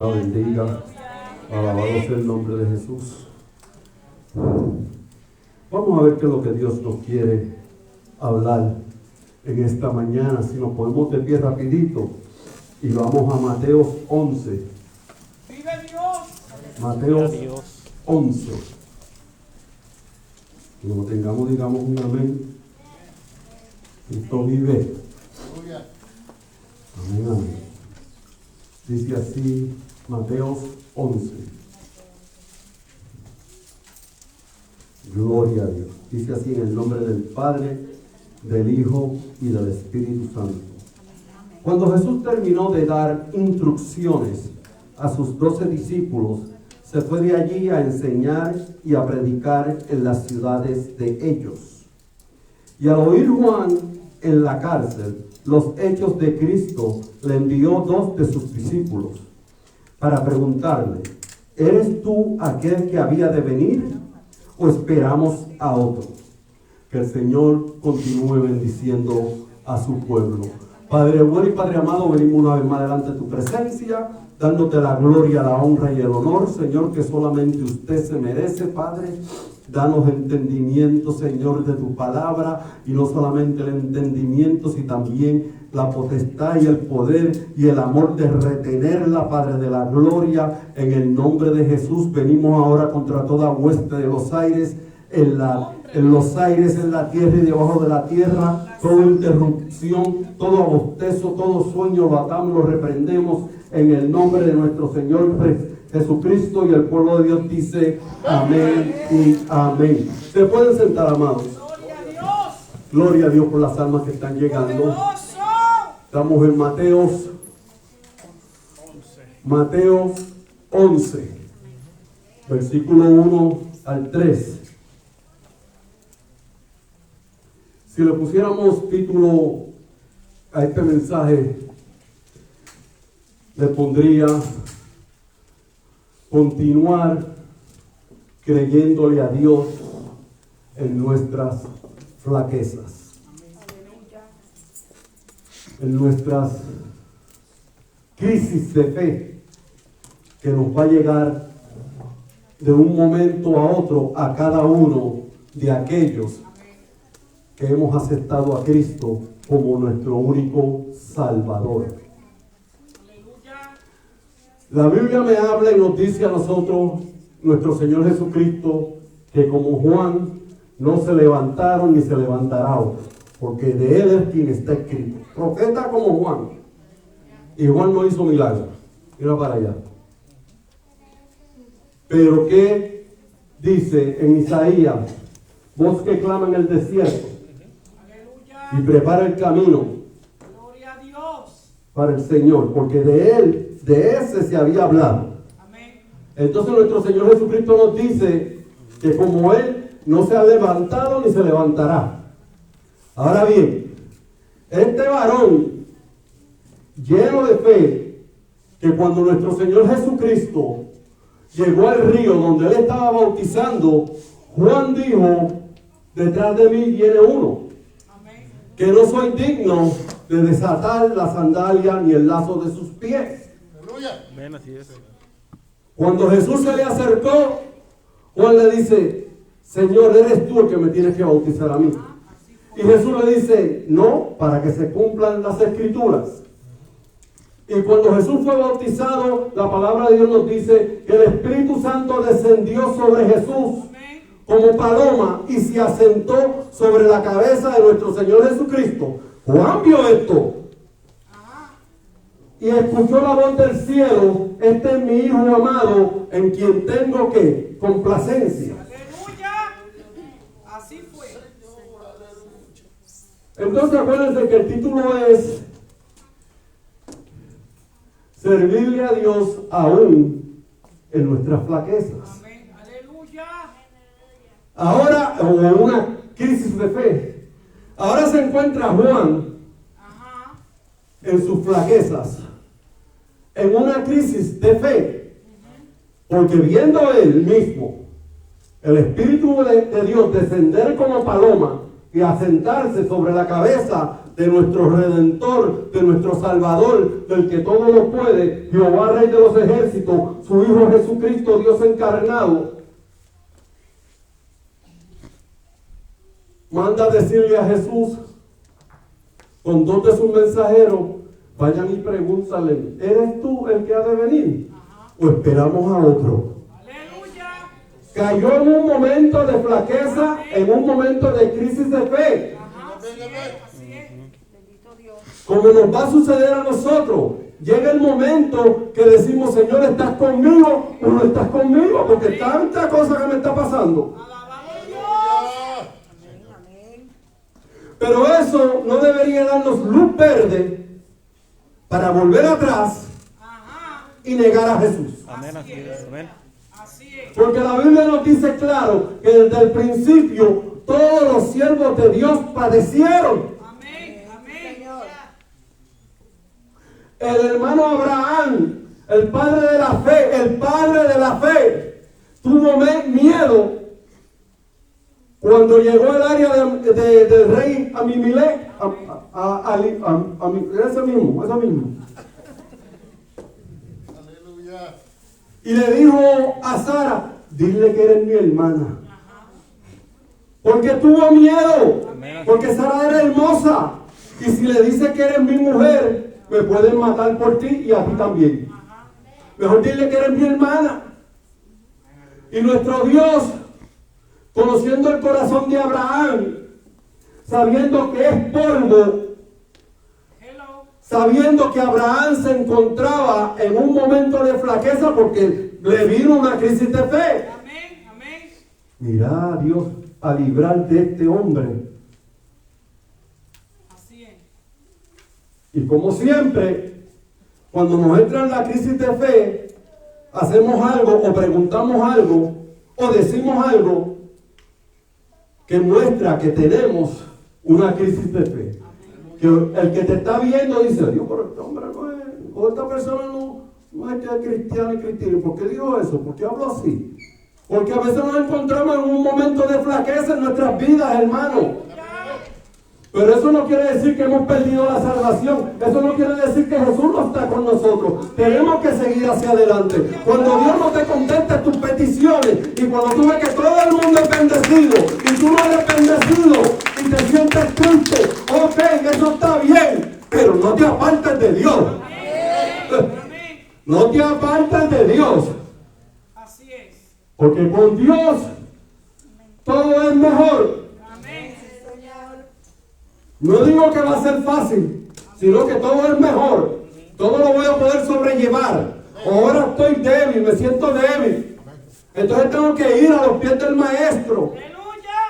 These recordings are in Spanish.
La bendiga, alabado sea el nombre de Jesús. Vamos a ver qué es lo que Dios nos quiere hablar en esta mañana. Si nos ponemos de pie rapidito y vamos a Mateo 11. ¡Vive Dios! Mateo 11. Cuando tengamos, digamos un amén. Cristo vive. Amén, amén. Dice así Mateo 11. Gloria a Dios. Dice así en el nombre del Padre, del Hijo y del Espíritu Santo. Cuando Jesús terminó de dar instrucciones a sus 12 discípulos, se fue de allí a enseñar y a predicar en las ciudades de ellos. Y al oír Juan en la cárcel los hechos de Cristo, le envió 2 de sus discípulos para preguntarle: ¿eres tú aquel que había de venir o esperamos a otro? Que el Señor continúe bendiciendo a su pueblo. Padre bueno y Padre amado, venimos una vez más delante de tu presencia, dándote la gloria, la honra y el honor, Señor, que solamente usted se merece, Padre. Danos entendimiento, Señor, de tu palabra, y no solamente el entendimiento, sino también la potestad y el poder y el amor de retenerla, Padre de la gloria. En el nombre de Jesús venimos ahora contra toda hueste de los aires, en los aires, en la tierra y debajo de la tierra. Toda interrupción, todo abostezo, todo sueño lo atamos, lo reprendemos en el nombre de nuestro Señor Jesucristo, y el pueblo de Dios dice amén y amén. Se pueden sentar, amados. ¡Gloria a Dios! Gloria a Dios por las almas que están llegando. ¡Poderoso! Estamos en Mateo 11, versículo 1 al 3. Si le pusiéramos título a este mensaje, le pondría: continuar creyéndole a Dios en nuestras flaquezas, en nuestras crisis de fe que nos va a llegar de un momento a otro a cada uno de aquellos que hemos aceptado a Cristo como nuestro único Salvador. La Biblia me habla y nos dice a nosotros, nuestro Señor Jesucristo, que como Juan no se levantaron ni se levantará otro, porque de él es quien está escrito. Profeta como Juan. Y Juan no hizo milagro. Mira para allá. Pero ¿qué dice en Isaías? Voz que clama en el desierto y prepara el camino ¡Gloria a Dios! para el Señor, porque de él, de ese se había hablado. Amén. Entonces nuestro Señor Jesucristo nos dice que como él no se ha levantado ni se levantará. Ahora bien, este varón lleno de fe, que cuando nuestro Señor Jesucristo llegó al río donde él estaba bautizando, Juan dijo: detrás de mí viene uno, que no soy digno de desatar la sandalia ni el lazo de sus pies. Ven, así es. Cuando Jesús se le acercó, Juan le dice: Señor, eres tú el que me tienes que bautizar a mí. Y Jesús le dice: no, para que se cumplan las escrituras. Y cuando Jesús fue bautizado, la palabra de Dios nos dice que el Espíritu Santo descendió sobre Jesús como paloma y se asentó sobre la cabeza de nuestro Señor Jesucristo. Juan vio esto y escuchó la voz del cielo: este es mi Hijo amado, en quien tengo que complacencia. ¡Aleluya! Así fue. Entonces acuérdense que el título es servirle a Dios aún en nuestras flaquezas. Amén. ¡Aleluya! Ahora, en una crisis de fe, ahora se encuentra Juan en sus flaquezas, en una crisis de fe, porque viendo él mismo el Espíritu de Dios descender como paloma y a sentarse sobre la cabeza de nuestro Redentor, de nuestro Salvador, del que todo lo puede, Jehová Rey de los ejércitos, su Hijo Jesucristo, Dios encarnado, manda a decirle a Jesús, con dos de sus mensajeros, vayan y pregúntale, ¿eres tú el que ha de venir? ¿O esperamos a otro? Aleluya. Cayó en un momento de flaqueza, en un momento de crisis de fe. Así es. Bendito Dios. Como nos va a suceder a nosotros. Llega el momento que decimos, Señor, ¿estás conmigo o no estás conmigo? Porque tanta cosa que me está pasando. Alabado Dios. Amén, amén. Pero eso no debería darnos luz verde para volver atrás Ajá. y negar a Jesús. Amén, así es. Amén. Así es. Porque la Biblia nos dice claro que desde el principio todos los siervos de Dios padecieron. Amén. Amén. Señor. El hermano Abraham, el padre de la fe, tuvo miedo cuando llegó al área del rey Amimilec, ese mismo. Aleluya. Y le dijo a Sara, dile que eres mi hermana. Porque tuvo miedo, porque Sara era hermosa. Y si le dice que eres mi mujer, me pueden matar por ti y a ti también. Mejor dile que eres mi hermana. Y nuestro Dios, conociendo el corazón de Abraham, sabiendo que es polvo, Hello. sabiendo que Abraham se encontraba en un momento de flaqueza porque le vino una crisis de fe. Amén. Amén. Mirá a Dios a librar de este hombre. Así es. Y como siempre, cuando nos entra en la crisis de fe, hacemos algo o preguntamos algo o decimos algo que muestra que tenemos una crisis de fe. Que el que te está viendo dice, Dios, pero este hombre no es, o esta persona no es que es cristiano y cristiano. ¿Por qué dijo eso? ¿Por qué habló así? Porque a veces nos encontramos en un momento de flaqueza en nuestras vidas, hermano. Pero eso no quiere decir que hemos perdido la salvación. Eso no quiere decir que Jesús no está con nosotros. Tenemos que seguir hacia adelante. Cuando Dios no te contesta tus peticiones y cuando tú ves que todo el mundo es bendecido y tú no eres bendecido y te sientes triste, ok, eso está bien, pero no te apartes de Dios. Amén. No te apartes de Dios. Así es. Porque con Dios todo es mejor. Amén. No digo que va a ser fácil, sino que todo es mejor. Todo lo voy a poder sobrellevar. Ahora estoy débil, me siento débil. Entonces tengo que ir a los pies del maestro Aleluya.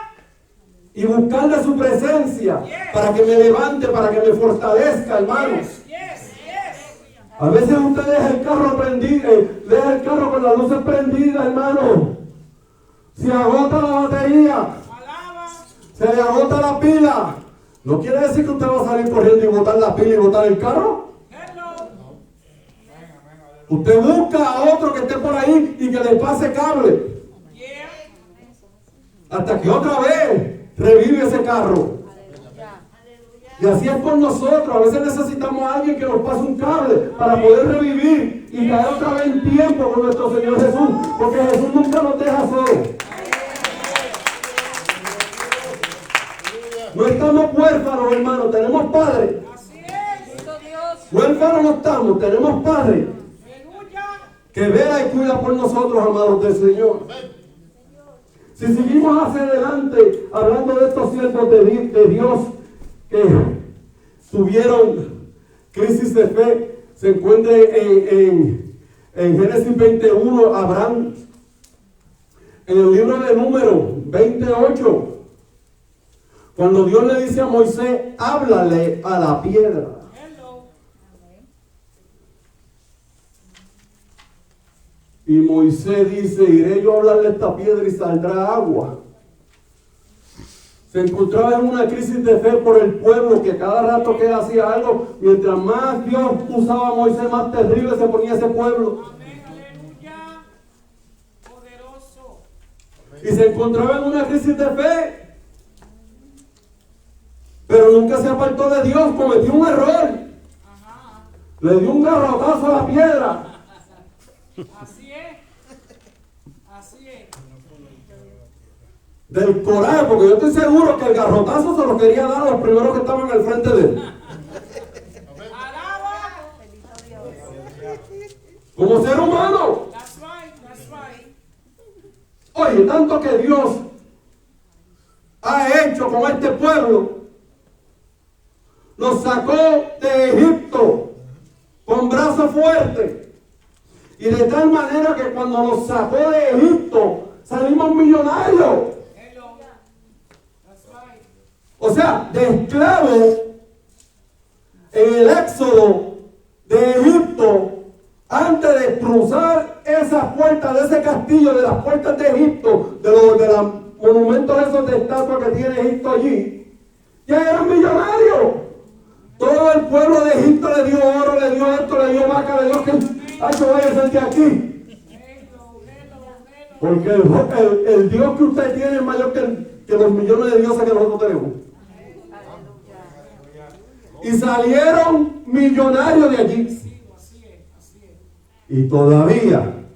y buscarle su presencia para que me levante, para que me fortalezca, hermanos. Yes. Yes. A veces usted deja el carro prendido, deja el carro con las luces prendidas, hermano. Se agota la batería, Alaba. se le agota la pila. ¿No quiere decir que usted va a salir corriendo y botar la pila y botar el carro? Hello. Usted busca a otro que esté por ahí y que le pase cable. Yeah. Hasta que otra vez revive ese carro. Y así es con nosotros. A veces necesitamos a alguien que nos pase un cable para poder revivir y caer otra vez en tiempo con nuestro Señor Jesús. Porque Jesús nunca nos deja solos. No estamos huérfanos, hermano. Tenemos padre. Así es. Bendito Dios. Huérfanos no estamos. Tenemos padre Aleluya. que vela y cuida por nosotros, amados del Señor. Si seguimos hacia adelante hablando de estos siervos de Dios que tuvieron crisis de fe, se encuentra en Génesis 21, Abraham, en el libro de Números 28, cuando Dios le dice a Moisés, háblale a la piedra. Hello. Y Moisés dice, iré yo a hablarle a esta piedra y saldrá agua. Se encontraba en una crisis de fe por el pueblo, que cada rato que él hacía algo, mientras más Dios usaba a Moisés, más terrible se ponía ese pueblo. Amén. Aleluya. Poderoso. Y se encontraba en una crisis de fe. pero nunca se apartó de Dios, cometió un error. Le dio un garrotazo a la piedra. Así es. Así es. Del coraje, porque yo estoy seguro que el garrotazo se lo quería dar a los primeros que estaban al frente de él. Alaba. Como ser humano. That's right. That's right. Oye, tanto que Dios ha hecho con este pueblo. Nos sacó de Egipto con brazo fuerte. Y de tal manera que cuando nos sacó de Egipto salimos millonarios. Hello. That's right. O sea, de esclavos en el éxodo de Egipto, antes de cruzar esas puertas de ese castillo, de las puertas de Egipto, de los monumentos esos de estatua que tiene Egipto allí, ya eran millonarios. Todo el pueblo de Egipto le dio oro, le dio esto, le dio vaca, le dio que ay, que vaya de aquí. Porque el Dios que usted tiene es mayor que los millones de dioses que nosotros tenemos. Y salieron millonarios de allí. Así es. Y todavía,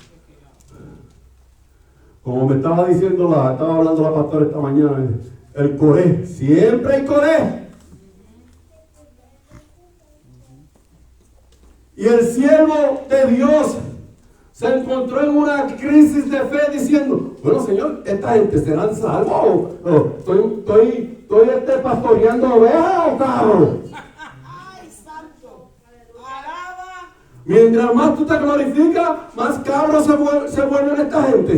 como me estaba diciendo, estaba hablando la pastora esta mañana, el Coré, siempre hay Coré. Y el siervo de Dios se encontró en una crisis de fe diciendo, bueno Señor, esta gente será salvos. Estoy pastoreando ovejas o cabros. Ay, santo. Alaba. Mientras más tú te glorificas, más cabros se vuelven esta gente.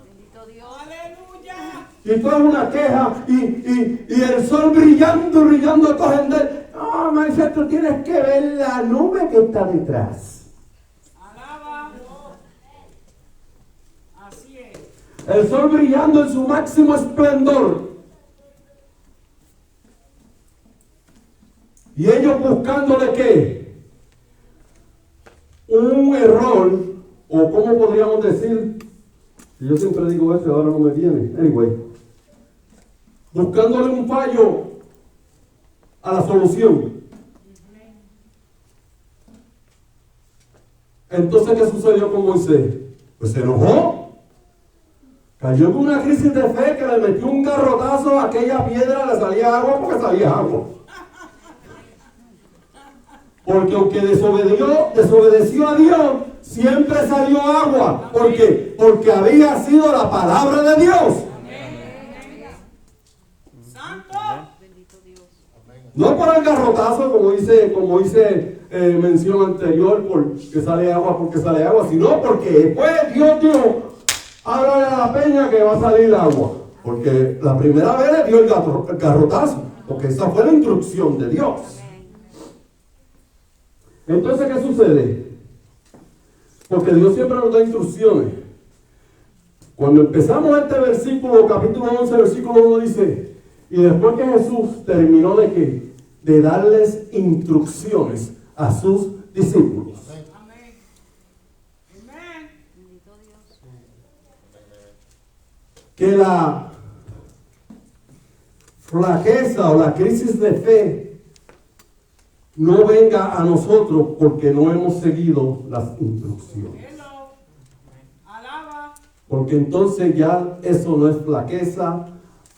Bendito Dios. Aleluya. Y toda una queja y el sol brillando a toda gente. No, maestro, tú tienes que ver la nube que está detrás. Alaba. Así es. El sol brillando en su máximo esplendor. Y ellos buscándole ¿qué? Un error, o cómo podríamos decir, yo siempre digo eso, ahora no me viene, anyway, buscándole un fallo a la solución. Entonces, ¿qué sucedió con Moisés? Pues se enojó. Cayó con una crisis de fe que le metió un garrotazo a aquella piedra, le salía agua porque salía agua. Porque aunque desobedeció a Dios, siempre salió agua. ¿Por qué? Porque había sido la palabra de Dios. Santo. Bendito Dios. No por el garrotazo, como hice mención anterior, porque sale agua, sino porque después Dios dijo, háblale a la peña que va a salir agua. Porque la primera vez le dio el garrotazo, porque esa fue la instrucción de Dios. Entonces, ¿qué sucede? Porque Dios siempre nos da instrucciones. Cuando empezamos este versículo, capítulo 11, versículo 1 dice, y después que Jesús terminó de ¿qué? De darles instrucciones a sus discípulos. Amén. Amén. Bendito Dios. Que la flaqueza o la crisis de fe no venga a nosotros porque no hemos seguido las instrucciones. Hello. Alaba. Porque entonces ya eso no es flaqueza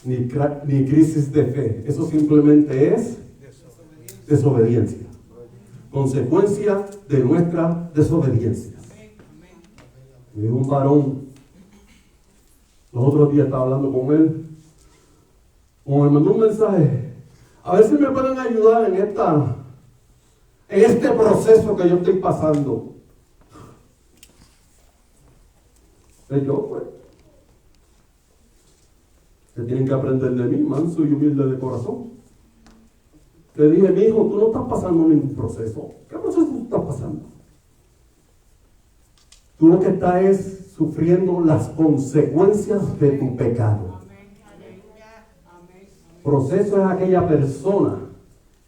ni crisis de fe. Eso simplemente es desobediencia. Consecuencia de nuestra desobediencia. Me dijo un varón, los otros días estaba hablando con él, como me mandó un mensaje, a ver si me pueden ayudar en este proceso que yo estoy pasando. Y yo, pues, que tienen que aprender de mí, manso y humilde de corazón. Le dije, mi hijo, tú no estás pasando ningún proceso. ¿Qué proceso tú estás pasando? Tú lo que estás es sufriendo las consecuencias de tu pecado. Proceso es aquella persona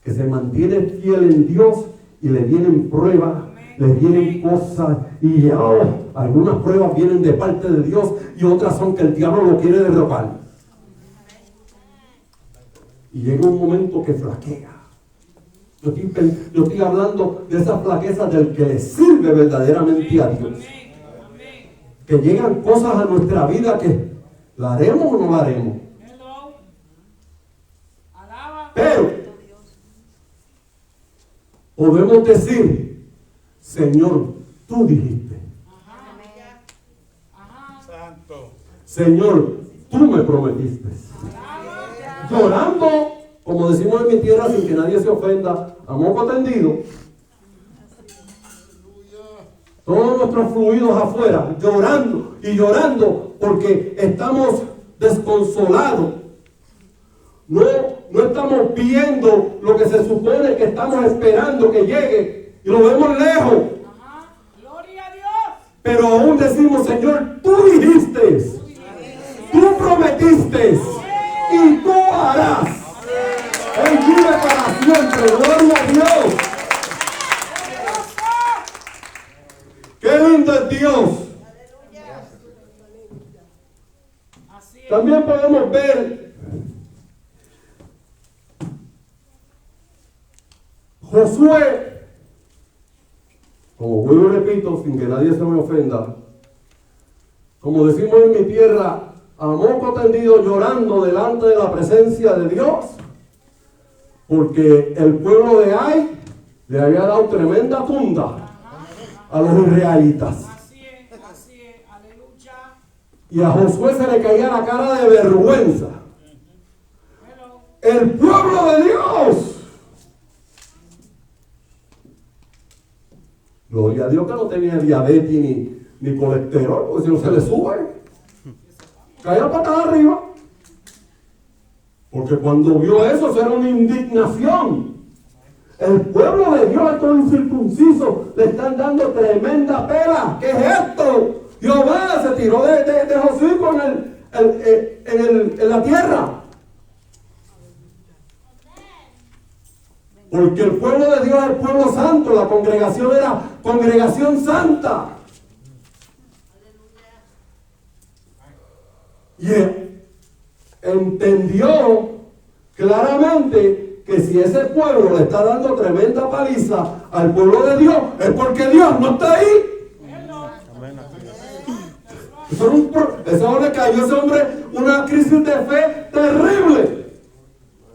que se mantiene fiel en Dios y le vienen pruebas, le vienen cosas y algunas pruebas vienen de parte de Dios y otras son que el diablo lo quiere derrotar. y llega un momento que flaquea. Yo estoy hablando de esas flaquezas del que le sirve verdaderamente a Dios. Amén. Amén. Que llegan cosas a nuestra vida que ¿la haremos o no la haremos? Hello. Alaba. Pero podemos decir, Señor, tú dijiste. Ajá. Ajá. Santo. Señor, tú me prometiste. Alaba. Llorando, como decimos en mi tierra, sin que nadie se ofenda, a moco tendido, todos nuestros fluidos afuera, llorando y llorando porque estamos desconsolados. No estamos viendo lo que se supone que estamos esperando que llegue y lo vemos lejos. Ajá. Gloria a Dios. Pero aún decimos, Señor, tú dijiste, tú prometiste y tú harás. Él vive para siempre, gloria a Dios. Qué lindo es Dios. Así es. También podemos ver Josué, como vuelvo y repito, sin que nadie se me ofenda, como decimos en mi tierra, a moco tendido llorando delante de la presencia de Dios, porque el pueblo de Ai le había dado tremenda tunda a los israelitas. Así es. Aleluya. Y a Josué se le caía la cara de vergüenza. Hello. El pueblo de Dios. Gloria a Dios que no tenía diabetes ni colesterol, porque si no se le sube. Caía patada arriba. Porque cuando vio eso, era una indignación. El pueblo de Dios, estos incircuncisos, le están dando tremenda pela. ¿Qué es esto? Jehová se tiró de Josué con en la tierra. Porque el pueblo de Dios es el pueblo santo, la congregación era congregación santa. Y él entendió claramente que si ese pueblo le está dando tremenda paliza al pueblo de Dios, es porque Dios no está ahí. Ese hombre cayó, ese hombre, una crisis de fe terrible.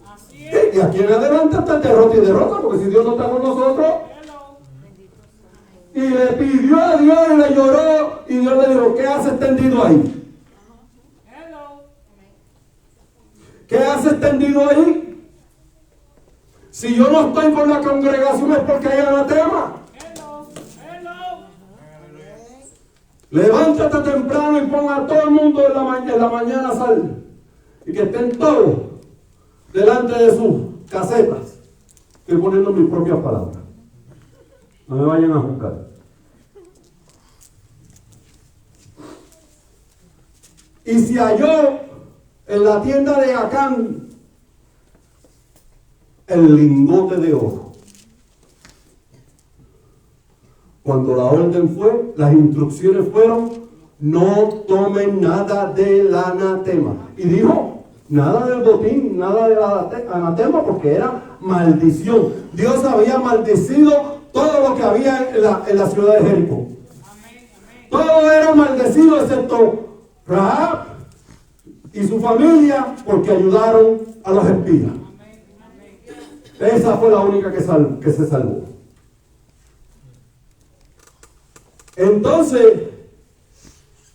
Así es. Y aquí en adelante está derrota y derrota, porque si Dios no está con nosotros. Hello. Y le pidió a Dios y le lloró, y Dios le dijo, ¿qué haces tendido ahí? Hello. ¿Qué haces tendido ahí? Si yo no estoy con la congregación es porque hay anatema. Hello. Hello. Levántate temprano y pon a todo el mundo en la mañana sal. Y que estén todos delante de sus casetas. Estoy poniendo mis propias palabras. No me vayan a juzgar. Y se halló en la tienda de Acán el lingote de oro. Cuando la orden fue, las instrucciones fueron, no tomen nada del anatema. Y dijo, nada del botín, nada del anatema, porque era maldición. Dios había maldecido todo lo que había en la ciudad de Jericó. Amén. Amén. Todo era maldecido excepto Rahab y su familia, porque ayudaron a los espías. Amén. Amén. Esa fue la única que se salvó. Entonces,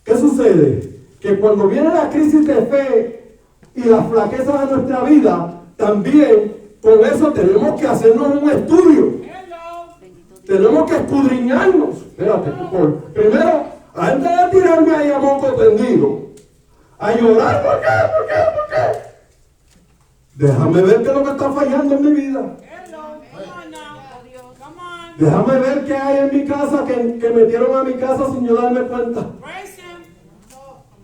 ¿qué sucede? Que cuando viene la crisis de fe y las flaquezas de nuestra vida, también con eso tenemos que hacernos un estudio. Hello. Tenemos que escudriñarnos. Espérate, primero, antes de tirarme ahí a moco tendido, a llorar, ¿por qué? Déjame ver qué es lo que está fallando en mi vida. Hello. Come on now. Come on. Déjame ver qué hay en mi casa que metieron a mi casa sin yo darme cuenta. Praise him.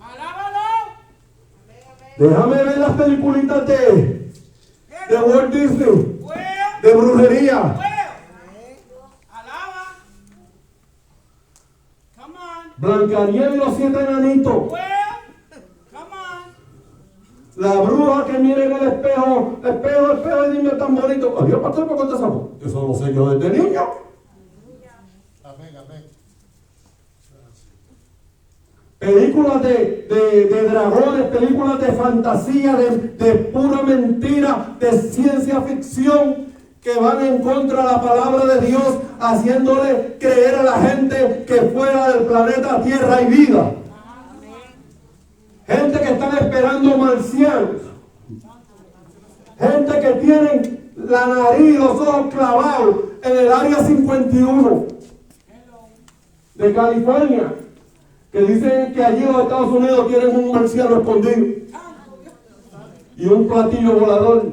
Alábalo. Déjame ver las peliculitas de Walt Disney, Well. de brujería. Alaba. Come on. Blancanieves y los 7 enanitos. Well. Come on. La bruja que mira en el espejo, espejo, y dime tan bonito. Adiós, pastor, ¿por qué te sapo? Eso lo sé yo desde niño. Amén, amén. Películas de dragones, películas de fantasía, de pura mentira, de ciencia ficción, que van en contra de la palabra de Dios, haciéndole creer a la gente que fuera del planeta Tierra hay vida. Gente que están esperando marcianos. Gente que tienen la nariz y los ojos clavados en el área 51 de California, que dicen que allí en los Estados Unidos tienen un marciano escondido y un platillo volador.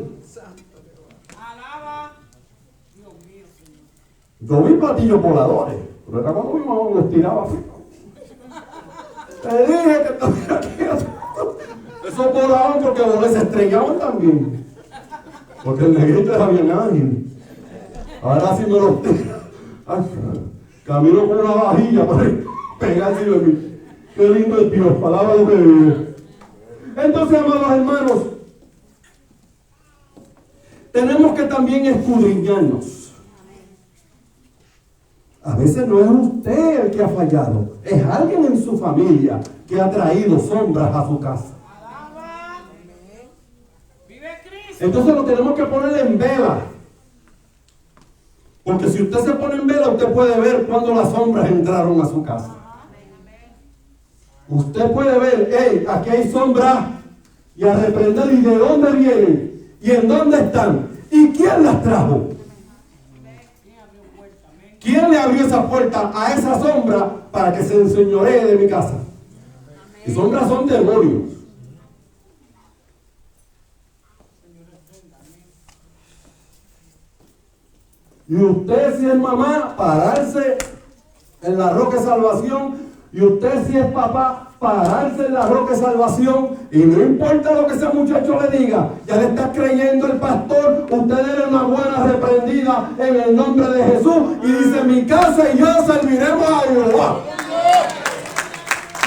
Alaba. Dios mío, Señor. Yo vi platillos voladores, pero era cuando mi mamá los tiraba así. Te dije que estuviera aquí. Esos volaban porque se estrellaban también. Porque el negrito era bien ágil. Ahora sí me los tira. Ay, camino con una vajilla para pegarse de mí. Qué lindo es Dios, palabra lo que vive. Entonces, amados hermanos, tenemos que también escudriñarnos. A veces no es usted el que ha fallado, es alguien en su familia que ha traído sombras a su casa. Alaba. Vive Cristo. Entonces lo tenemos que poner en vela. Porque si usted se pone en vela, usted puede ver cuando las sombras entraron a su casa. Usted puede ver, hey, aquí hay sombras, y a reprender, y de dónde vienen, y en dónde están, y quién las trajo. ¿Quién le abrió esa puerta a esa sombra para que se enseñoree de mi casa? Y sombras son demonios. Y usted, si es mamá, pararse en la roca de salvación. Y usted, si es papá, pararse en la roca de salvación. Y no importa lo que ese muchacho le diga, ya le está creyendo el pastor. Usted debe una buena reprendida en el nombre de Jesús. Y dice: mi casa y yo serviremos a Jehová.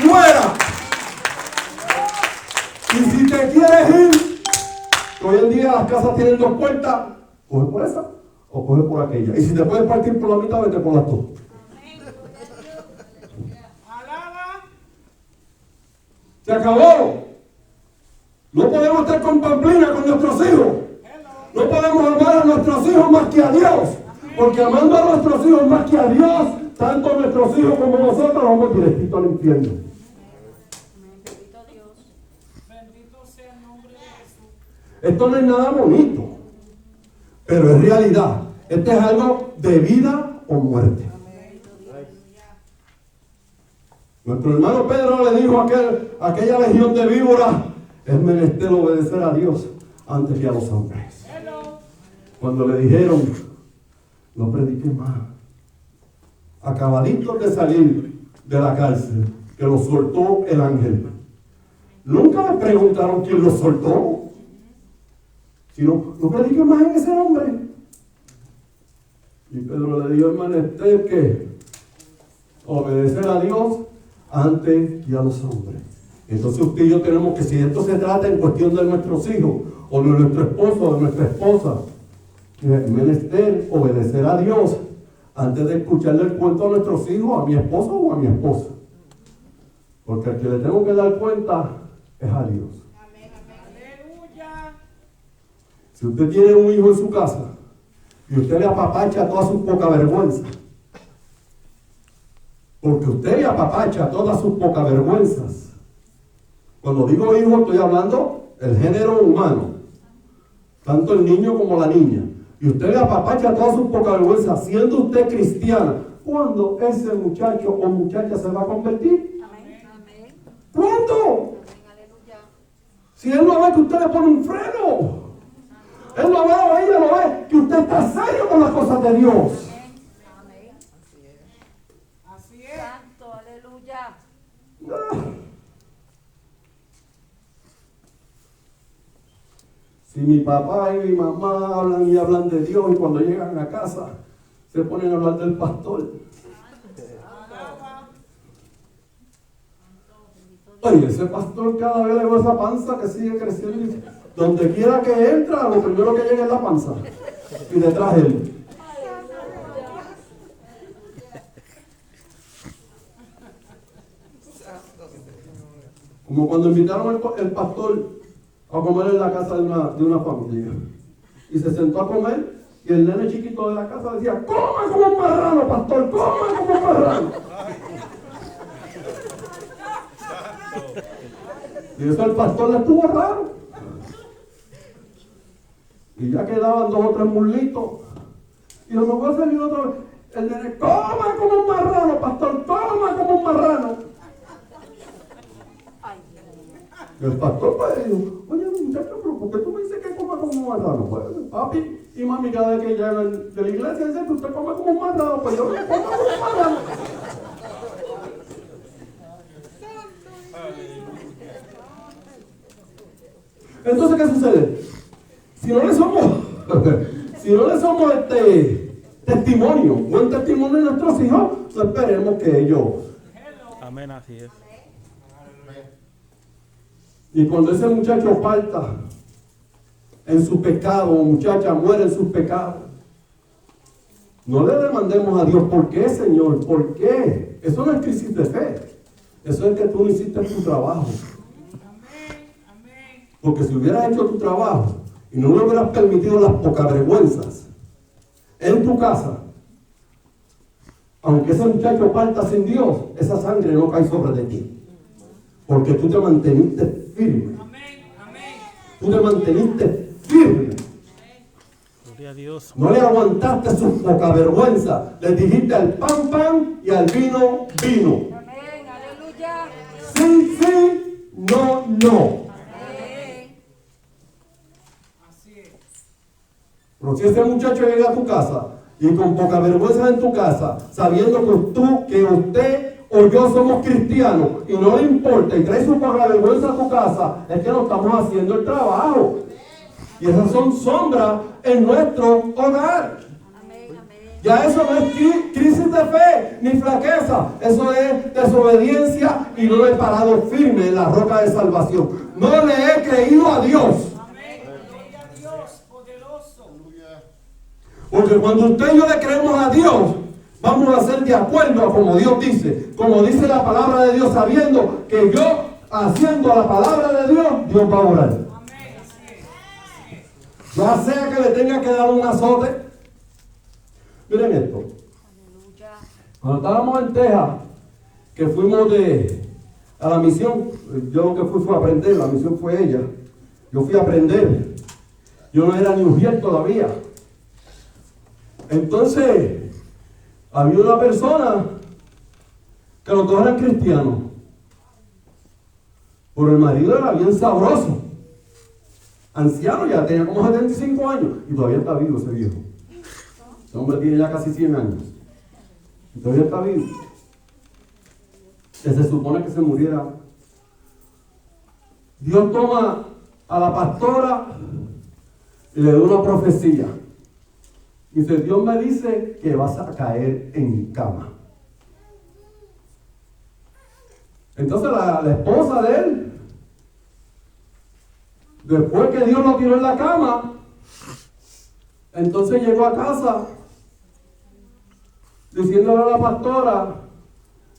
¡Fuera! Y si te quieres ir, que hoy en día las casas tienen dos puertas, coge por esa o coge por aquella. Y si te puedes partir por la mitad, vete por las dos. Alaba. Se acabó. No podemos estar con pamplina con nuestros hijos. No podemos amar a nuestros hijos más que a Dios. Porque amando a nuestros hijos más que a Dios, tanto nuestros hijos como nosotros vamos directito al infierno. Bendito Dios. Bendito sea el nombre de Jesús. Esto no es nada bonito, pero es realidad. Este es algo de vida o muerte. Nuestro hermano Pedro le dijo a aquella legión de víboras: es menester obedecer a Dios antes que a los hombres. Cuando le dijeron: no predique más, acabaditos de salir de la cárcel, que los soltó el ángel, nunca le preguntaron quién los soltó, sino: no predique más en ese nombre. Y Pedro le dio: es menester que obedecer a Dios antes y a los hombres. Entonces usted y yo tenemos que, si esto se trata en cuestión de nuestros hijos, o de nuestro esposo, o de nuestra esposa, es menester obedecer a Dios antes de escucharle el cuento a nuestros hijos, a mi esposo o a mi esposa. Porque al que le tengo que dar cuenta es a Dios. Aleluya. Si usted tiene un hijo en su casa y usted le apapacha toda su poca vergüenza, porque usted le apapacha todas sus poca vergüenzas. Cuando digo hijo, estoy hablando del género humano, tanto el niño como la niña. Y usted le apapacha todas sus poca vergüenza, siendo usted cristiana. ¿Cuándo ese muchacho o muchacha se va a convertir? Amén. Amén. ¿Cuándo? Amén. Aleluya. Si él no ve que usted le pone un freno, él lo ve o ella lo ve que usted está serio con las cosas de Dios. Amén. Así es. Santo, aleluya. Si mi papá y mi mamá hablan y hablan de Dios, y cuando llegan a casa se ponen a hablar del pastor. Alaba. Oye, ese pastor cada vez le veo esa panza que sigue creciendo. Y donde quiera que entra, lo primero que llega es la panza. Y detrás él. Como cuando invitaron el pastor a comer en la casa de una familia. Y se sentó a comer y el nene chiquito de la casa decía, ¡coma como un marrano, pastor! ¡Coma como un marrano! Y eso al pastor le estuvo raro. Y ya quedaban 2 o 3 muslitos. Y no me voy a salir otra vez. El nene, ¡coma como un marrano, pastor! ¡Coma como un marrano! Y el pastor pues dijo, oye muchacho, pero ¿por qué tú me dices que coma como un marrano? Pues papi y mami cada vez que llegan de la iglesia dicen que usted come como un marrano, pues yo no como como un marrano. Entonces, ¿qué sucede? Si no le somos testimonio, buen testimonio de nuestros hijos, pues esperemos que ellos. Amén, así es. Y cuando ese muchacho falta en su pecado, o muchacha muere en sus pecados, no le demandemos a Dios, ¿por qué, Señor? ¿Por qué? Eso no es crisis de fe. Eso es que tú no hiciste tu trabajo. Porque si hubieras hecho tu trabajo y no le hubieras permitido las pocas vergüenzas en tu casa, aunque ese muchacho parta sin Dios, esa sangre no cae sobre de ti. Porque tú te manteniste firme. Tú te manteniste firme. Gloria a Dios. No le aguantaste su poca vergüenza. Le dijiste al pan, pan y al vino, vino. Amén. Aleluya. Sí, sí, no, no. Amén. Pero si ese muchacho llega a tu casa y con poca vergüenza en tu casa, sabiendo que usted o yo somos cristianos y no le importa y trae su poca vergüenza a tu casa, es que no estamos haciendo el trabajo. Y esas son sombras en nuestro hogar. Amén. Amén. Ya eso no es crisis de fe ni flaqueza, eso es desobediencia y no he parado firme en la roca de salvación. No le he creído a Dios. Gloria a Dios, poderoso. Porque cuando usted y yo le creemos a Dios, vamos a ser de acuerdo a como Dios dice. Como dice la palabra de Dios, sabiendo que yo, haciendo la palabra de Dios, Dios va a orar. Ya sea que le tenga que dar un azote. Miren esto. Aleluya. Cuando estábamos en Texas, que fuimos a la misión, yo lo que fui a aprender, la misión fue ella. Yo fui a aprender. Yo no era ni ujier todavía. Entonces, había una persona que los dos eran cristianos. Pero el marido era bien sabroso. Anciano ya, tenía como 75 años. Y todavía está vivo ese viejo. Ese hombre tiene ya casi 100 años. Y todavía está vivo. Que se supone que se muriera. Dios toma a la pastora y le da una profecía. Dice, Dios me dice que vas a caer en cama. Entonces la esposa de él, después que Dios lo tiró en la cama, entonces llegó a casa diciéndole a la pastora,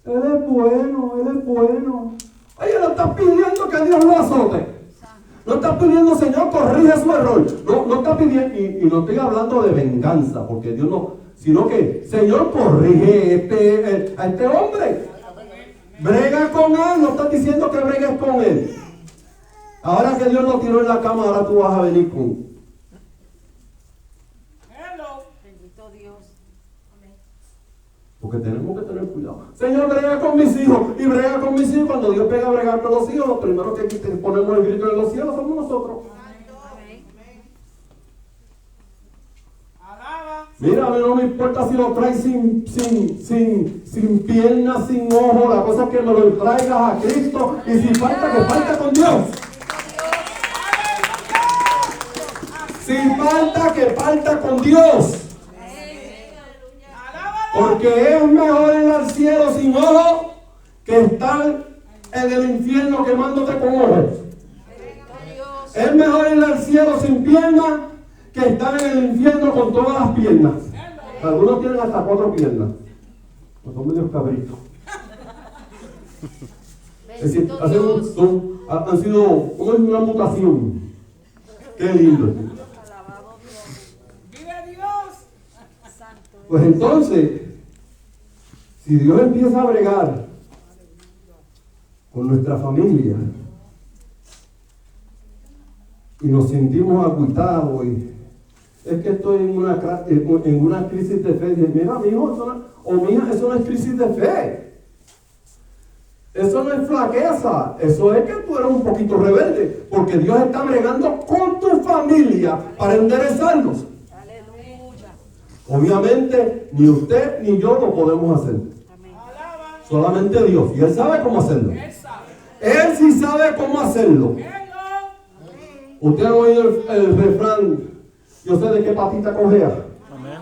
Él es bueno, Él es bueno. Oye, no estás pidiendo que Dios lo azote. No estás pidiendo, Señor, corrige su error. No estás pidiendo, y no estoy hablando de venganza, porque Dios no, sino que, Señor, corrige a este hombre. Brega con él, no estás diciendo que bregues con él. Ahora que Dios lo tiró en la cama, ahora tú vas a venir con. Bendito Dios. Amén. Porque tenemos que tener cuidado. Señor, brega con mis hijos. Y brega con mis hijos. Cuando Dios pega a bregar con los hijos, los primeros que ponemos el grito en los cielos somos nosotros. Amén. Alaba. Mira, a mí no me importa si lo traes sin piernas, sin ojos. La cosa es que me lo traigas a Cristo. Y si falta, que falta con Dios. Si falta, que falta con Dios. Porque es mejor ir al cielo sin ojos que estar en el infierno quemándote con ojos. Bendito Dios. Es mejor ir al cielo sin piernas que estar en el infierno con todas las piernas. Algunos tienen hasta 4 piernas. Pues son medios cabritos. Es decir, Bendito Dios. han sido como es una mutación. Qué lindo. Alabado Dios. ¡Vive Dios! Santo. Pues entonces, si Dios empieza a bregar con nuestra familia y nos sentimos agüitados y es que estoy en una crisis de fe, dice, mira, mi hijo, mija, eso no es crisis de fe. Eso no es flaqueza, eso es que tú eres un poquito rebelde, porque Dios está bregando con tu familia para enderezarlos. Aleluya. Obviamente, ni usted ni yo lo podemos hacer. Amén. Alaba. Solamente Dios, y Él sabe cómo hacerlo. Él sabe. Él sí sabe cómo hacerlo. Hello. Usted ha oído el refrán, yo sé de qué patita cojea. Amén.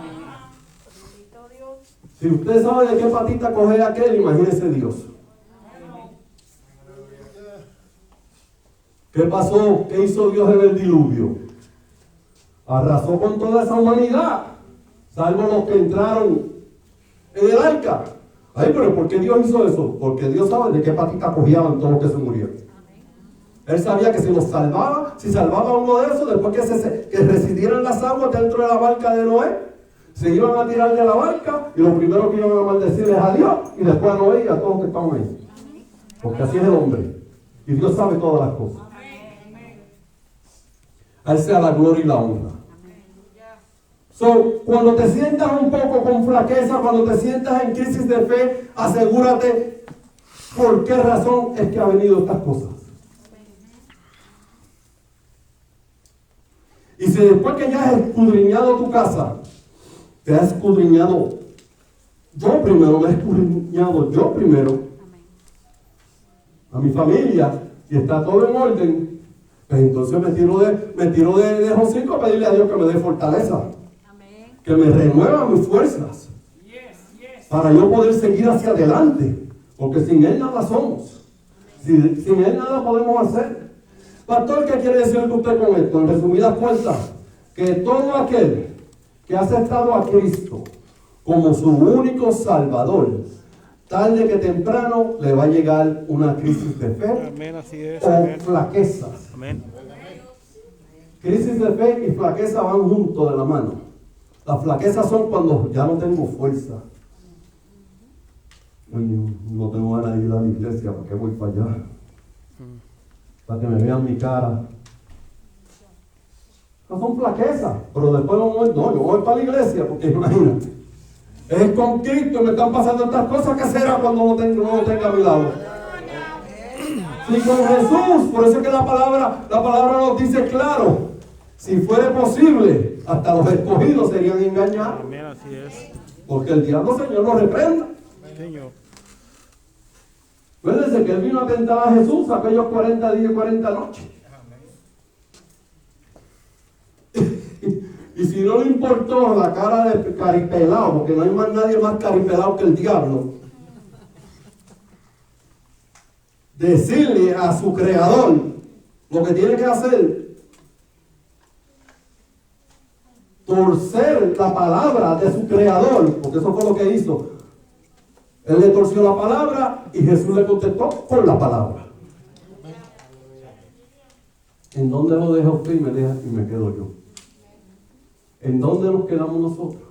Bendito Dios. Si usted sabe de qué patita cojea aquel, imagínese Dios. ¿Qué pasó? ¿Qué hizo Dios en el diluvio? Arrasó con toda esa humanidad, salvo los que entraron en el arca. Ay, pero ¿por qué Dios hizo eso? Porque Dios sabe de qué patita cogían todos los que se murieron. Él sabía que si los salvaba, si salvaba a uno de esos, después que residieran las aguas dentro de la barca de Noé, se iban a tirar de la barca y lo primero que iban a maldecir es a Dios y después a Noé y a todos los que estaban ahí. Porque así es el hombre. Y Dios sabe todas las cosas. A Él sea la gloria y la honra. So, cuando te sientas un poco con flaqueza, cuando te sientas en crisis de fe, asegúrate por qué razón es que ha venido estas cosas. Y si después que ya has escudriñado tu casa, te has escudriñado, yo primero me he escudriñado, yo primero, a mi familia, y está todo en orden, pues entonces me tiro de hocico a pedirle a Dios que me dé fortaleza, Amén. que me renueva mis fuerzas, Yes. para yo poder seguir hacia adelante, porque sin Él nada somos, sin Él nada podemos hacer. Pastor, ¿qué quiere decir usted con esto? En resumidas cuentas, que todo aquel que ha aceptado a Cristo como su único Salvador, tarde que temprano le va a llegar una crisis de fe Amén, así es. o Amén. flaquezas. Amén. Crisis de fe y flaqueza van juntos de la mano. Las flaquezas son cuando ya no tengo fuerza. Coño, no tengo ganas de ir a la iglesia, ¿para qué voy para allá? Para que me vean mi cara. No son flaquezas, pero después no, yo voy para la iglesia, porque imagínate, es con Cristo, me están pasando estas cosas, ¿qué será cuando no lo tenga a mi lado? Si con Jesús, por eso es que la palabra nos dice claro, si fuera posible, hasta los escogidos serían engañados, Amén, así es. porque el diablo, Señor, lo reprenda. Señor. Acuérdense que Él vino a tentar a Jesús aquellos 40 días y 40 noches. Y si no le importó la cara de caripelado, porque no hay más nadie más caripelado que el diablo, decirle a su creador lo que tiene que hacer, torcer la palabra de su creador, porque eso fue lo que hizo. Él le torció la palabra y Jesús le contestó con la palabra. ¿En dónde lo deja usted y me quedo yo? ¿En dónde nos quedamos nosotros?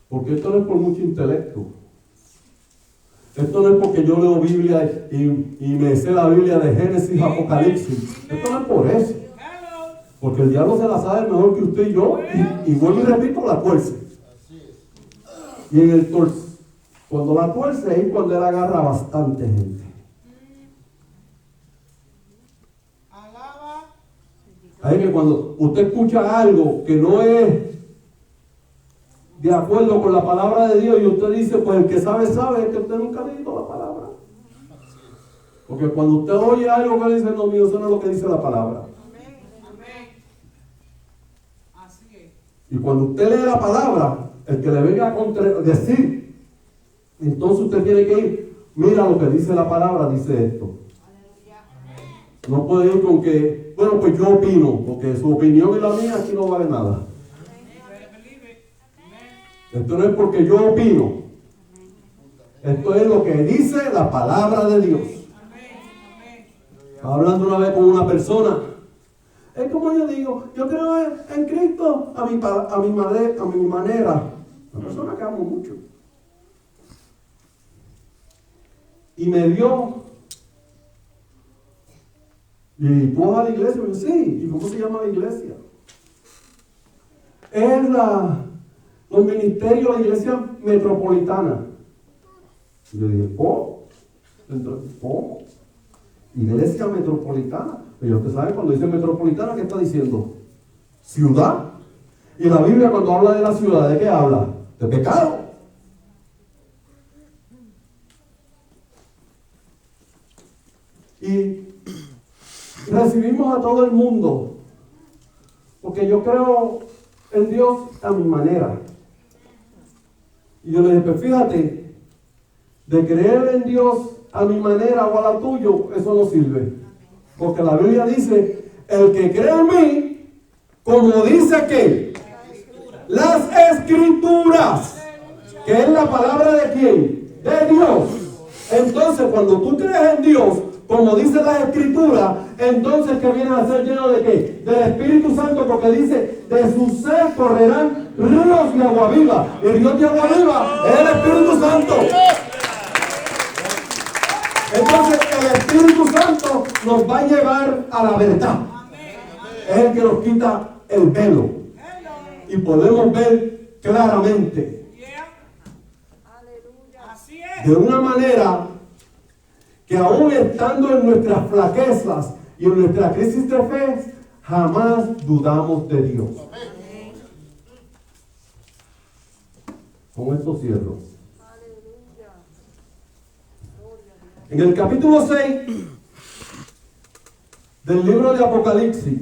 Porque esto no es por mucho intelecto. Esto no es porque yo leo Biblia y me sé la Biblia de Génesis, Apocalipsis. Esto no es por eso. Hello. Porque el diablo se la sabe mejor que usted y yo. Y vuelvo y repito, la tuerce. Y en el cuando la tuerce es cuando él agarra a bastante gente. Alaba. Ahí que cuando usted escucha algo que no es de acuerdo con la palabra de Dios y usted dice, pues el que sabe, sabe, es que usted nunca ha leído la palabra. Porque cuando usted oye algo que dice, no mío, eso no es lo que dice la palabra. Amén. Así es. Y cuando usted lee la palabra, el que le venga a decir, entonces usted tiene que ir mira lo que dice la palabra, dice esto. No puede ir con que, bueno, pues yo opino, porque su opinión y la mía aquí no vale nada. Esto no es porque yo opino. Esto es lo que dice la palabra de Dios. Estaba hablando una vez con una persona. Es como yo digo, yo creo en Cristo a mi manera. Una persona que amo mucho. Y me dio. ¿Y tú vas a la iglesia? Y yo, sí. ¿Y cómo se llama la iglesia? Es los ministerios de la iglesia metropolitana. Y yo dije, ¿cómo? ¿Cómo? Iglesia metropolitana. Pero usted sabe, cuando dice metropolitana, ¿qué está diciendo? Ciudad. Y la Biblia, cuando habla de la ciudad, ¿de qué habla? De pecado. Y recibimos a todo el mundo, porque yo creo en Dios a mi manera. Y yo le dije, pues fíjate, de creer en Dios a mi manera o a la tuya, eso no sirve. Porque la Biblia dice, el que cree en mí, como dice que las Escrituras, que es la palabra de quién, de Dios. Entonces, cuando tú crees en Dios, como dice la Escritura, entonces que vienes a ser lleno de qué? Del Espíritu Santo, porque dice, de su ser correrán ríos de agua viva. Y ríos de agua viva es el Espíritu Santo. Entonces el Espíritu Santo nos va a llevar a la verdad. Es el que nos quita el velo. Y podemos ver claramente. De una manera que aún estando en nuestras flaquezas y en nuestra crisis de fe, jamás dudamos de Dios. Con esto cierro. En el capítulo 6 del libro de Apocalipsis,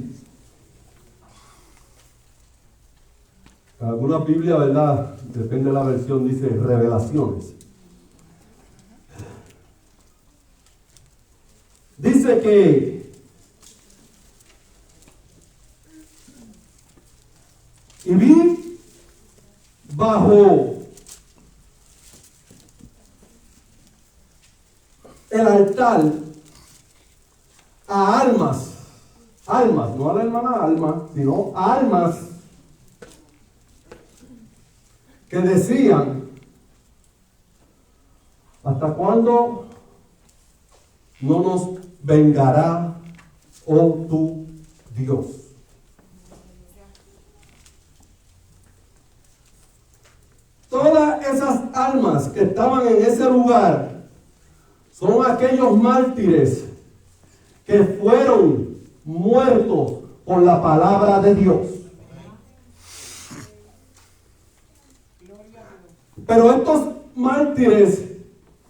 alguna Biblia, ¿verdad? Depende de la versión, dice revelaciones. Dice que y vi bajo el altar a almas, no a la hermana alma, sino a almas que decían, ¿hasta cuándo no nos vengará, oh tu Dios? Todas esas almas que estaban en ese lugar son aquellos mártires que fueron muertos por la palabra de Dios. Pero estos mártires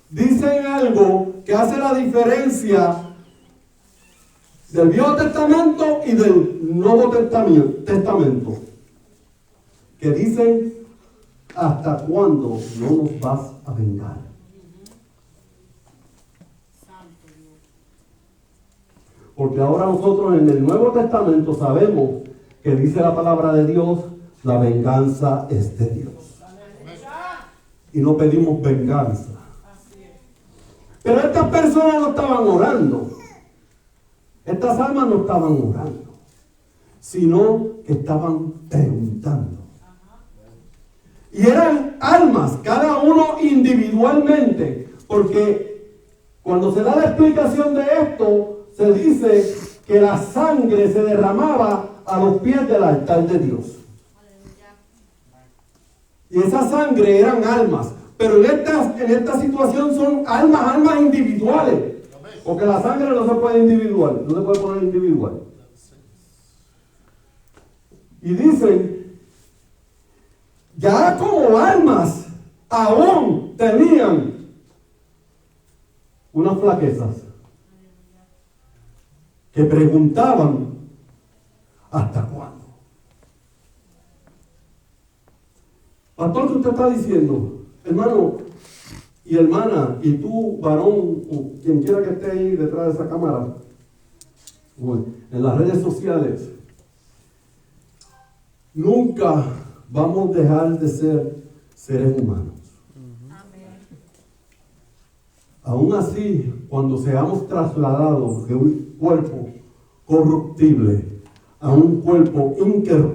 dicen algo que hace la diferencia del Viejo Testamento y del Nuevo Testamento. Que dicen, ¿hasta cuándo no nos vas a vengar? Porque ahora nosotros en el Nuevo Testamento sabemos que dice la palabra de Dios, la venganza es de Dios. Y no pedimos venganza. Pero estas personas no estaban orando. Estas almas no estaban orando, sino que estaban preguntando. Y eran almas, cada uno individualmente, porque cuando se da la explicación de esto, se dice que la sangre se derramaba a los pies del altar de Dios. Y esa sangre eran almas, pero en esta situación son almas individuales. Porque la sangre no se puede individual, no se puede poner individual. Y dicen, ya como almas aún tenían unas flaquezas que preguntaban, ¿hasta cuándo? Pastor, ¿qué usted está diciendo? Hermano, Y hermana, y tú, varón, o quien quiera que esté ahí detrás de esa cámara, o en las redes sociales, nunca vamos a dejar de ser seres humanos. Aún así, cuando seamos trasladados de un cuerpo corruptible a un cuerpo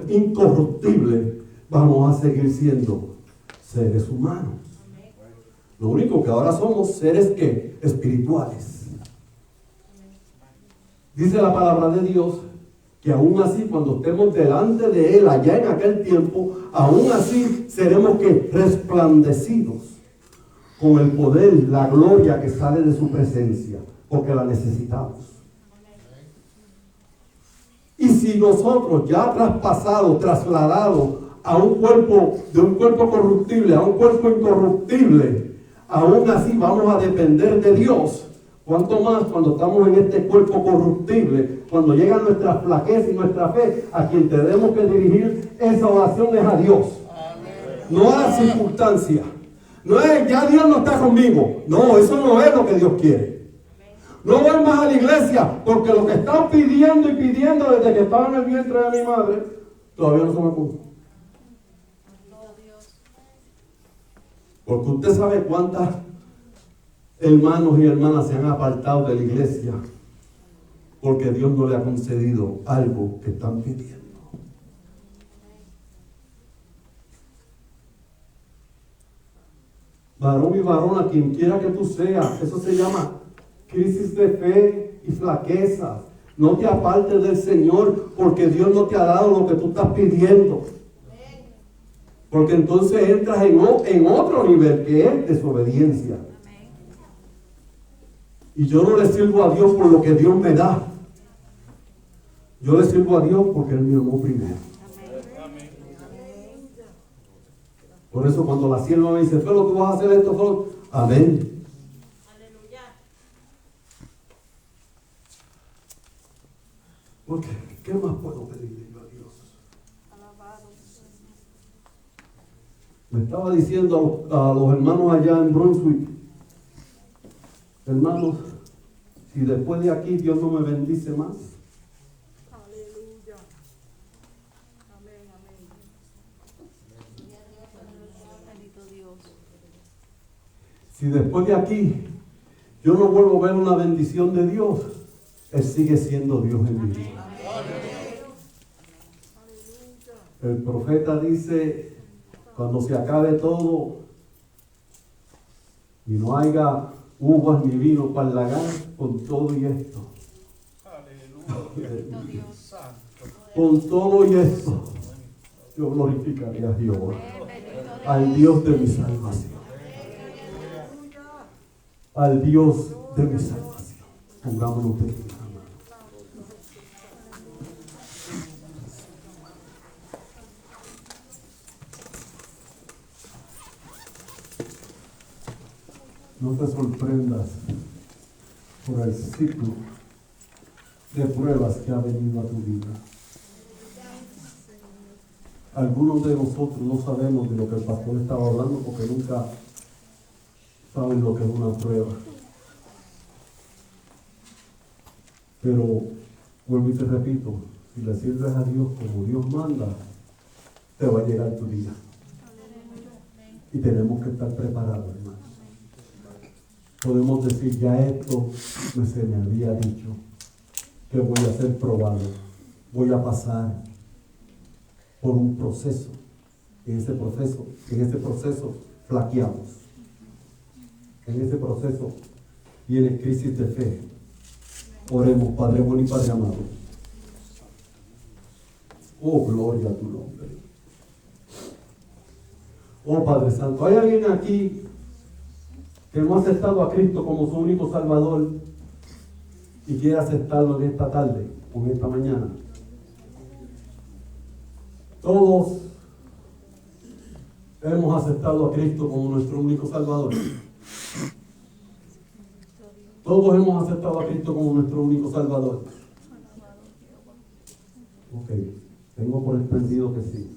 incorruptible, vamos a seguir siendo seres humanos. Lo único que ahora somos seres ¿qué? Espirituales. Dice la palabra de Dios que aún así, cuando estemos delante de Él allá en aquel tiempo, aún así seremos ¿qué? Resplandecidos con el poder, la gloria que sale de su presencia, porque la necesitamos. Y si nosotros ya traspasados, trasladados a un cuerpo, de un cuerpo corruptible a un cuerpo incorruptible, aún así vamos a depender de Dios. ¿Cuánto más cuando estamos en este cuerpo corruptible? Cuando llegan nuestras flaquezas y nuestra fe, a quien tenemos que dirigir esa oración es a Dios. No a las circunstancias. No es, ya Dios no está conmigo. No, eso no es lo que Dios quiere. No voy más a la iglesia porque lo que están pidiendo y pidiendo desde que estaba en el vientre de mi madre, todavía no se me cumple. Porque usted sabe cuántas hermanos y hermanas se han apartado de la iglesia porque Dios no le ha concedido algo que están pidiendo. Varón y varona, quien quiera que tú seas, eso se llama crisis de fe y flaqueza. No te apartes del Señor porque Dios no te ha dado lo que tú estás pidiendo. Porque entonces entras en otro nivel que es desobediencia. Y yo no le sirvo a Dios por lo que Dios me da. Yo le sirvo a Dios porque Él me amó primero. Por eso cuando la sierva me dice, Felo, tú vas a hacer esto, Felo. Amén. Aleluya. Porque, ¿qué más puedo pedirle yo a Dios? Alabado. Me estaba diciendo a los hermanos allá en Brunswick, hermanos, si después de aquí Dios no me bendice más, Aleluya. Amén, amén. Bendito Dios. si después de aquí yo no vuelvo a ver una bendición de Dios, Él sigue siendo Dios en mi vida. El profeta dice, cuando se acabe todo y no haya uvas ni vino para el lagar, con todo y esto. Con todo y esto, yo glorificaré a Jehová, al Dios de mi salvación. Al Dios de mi salvación. Pongámonos de pie, hermano. No te sorprendas por el ciclo de pruebas que ha venido a tu vida. Algunos de nosotros no sabemos de lo que el pastor estaba hablando porque nunca saben lo que es una prueba. Pero, vuelvo y te repito, si le sirves a Dios como Dios manda, te va a llegar tu día. Y tenemos que estar preparados, hermano. Podemos decir, ya esto se me había dicho que voy a ser probado, voy a pasar por un proceso. En ese proceso flaqueamos. En ese proceso viene crisis de fe. Oremos, Padre bueno y Padre amado. Oh, gloria a tu nombre. Oh, Padre Santo, ¿hay alguien aquí que no ha aceptado a Cristo como su único Salvador y quiere aceptarlo en esta tarde o en esta mañana? Todos hemos aceptado a Cristo como nuestro único Salvador. Todos hemos aceptado a Cristo como nuestro único Salvador. Ok, tengo por entendido que sí.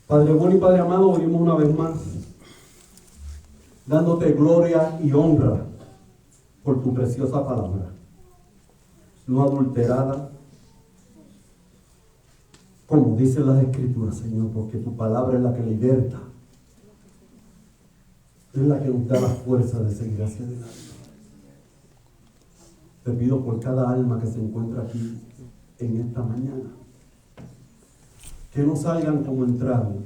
Padre bueno y Padre amado, venimos una vez más dándote gloria y honra por tu preciosa palabra, no adulterada, como dicen las Escrituras, Señor, porque tu palabra es la que liberta, es la que nos da la fuerza de seguir hacia adelante. Te pido por cada alma que se encuentra aquí en esta mañana, que no salgan como entraron,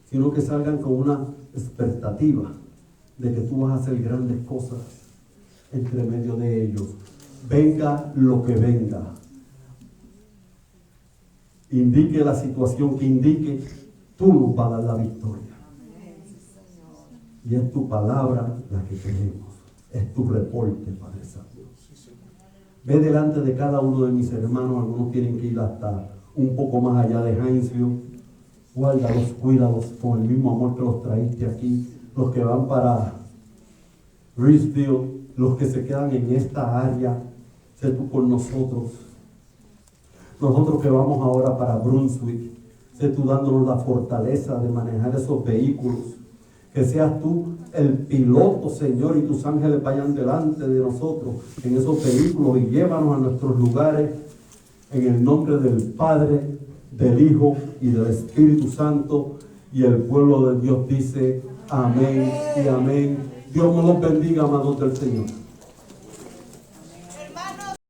sino que salgan con una expectativa de que tú vas a hacer grandes cosas entre medio de ellos. Venga lo que venga, indique la situación que indique, tú nos vas a dar la victoria. Y es tu palabra la que queremos, es tu reporte, Padre Santo. Ve delante de cada uno de mis hermanos, algunos tienen que ir hasta un poco más allá de Hinesville. Guárdalos, cuídalos con el mismo amor que los traíste aquí. Los que van para Reesville, los que se quedan en esta área, sé tú con nosotros. Nosotros que vamos ahora para Brunswick, sé tú dándonos la fortaleza de manejar esos vehículos. Que seas tú el piloto, Señor, y tus ángeles vayan delante de nosotros en esos vehículos y llévanos a nuestros lugares en el nombre del Padre, del Hijo y del Espíritu Santo. Y el pueblo de Dios dice amén y amén. Dios nos los bendiga, amados del Señor.